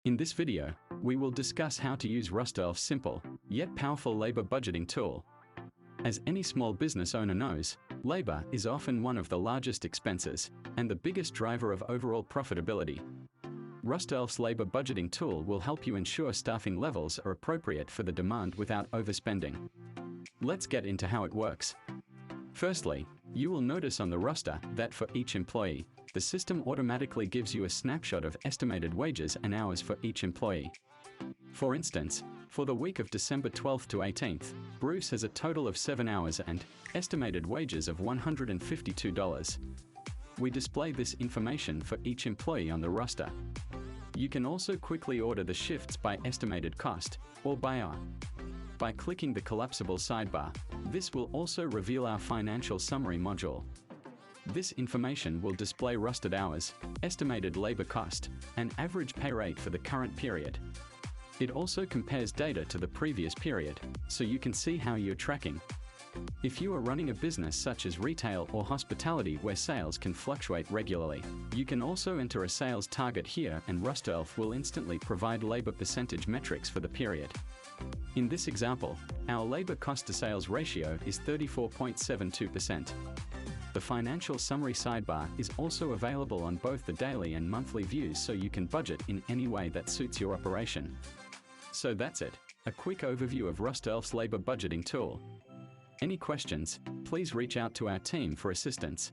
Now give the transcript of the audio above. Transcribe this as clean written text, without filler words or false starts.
In this video, we will discuss how to use RosterElf's simple, yet powerful labor budgeting tool. As any small business owner knows, labor is often one of the largest expenses and the biggest driver of overall profitability. RosterElf's labor budgeting tool will help you ensure staffing levels are appropriate for the demand without overspending. Let's get into how it works. Firstly, you will notice on the roster that for each employee, the system automatically gives you a snapshot of estimated wages and hours for each employee. For instance, for the week of December 12th to 18th, Bruce has a total of 7 hours and estimated wages of $152. We display this information for each employee on the roster. You can also quickly order the shifts by estimated cost or by hour. By clicking the collapsible sidebar, this will also reveal our financial summary module. This information will display rostered hours, estimated labor cost, and average pay rate for the current period. It also compares data to the previous period, so you can see how you're tracking. If you are running a business such as retail or hospitality where sales can fluctuate regularly, you can also enter a sales target here and RosterElf will instantly provide labor percentage metrics for the period. In this example, our labor cost to sales ratio is 34.72%. The financial summary sidebar is also available on both the daily and monthly views so you can budget in any way that suits your operation. So that's it, a quick overview of RosterElf's labor budgeting tool. Any questions, please reach out to our team for assistance.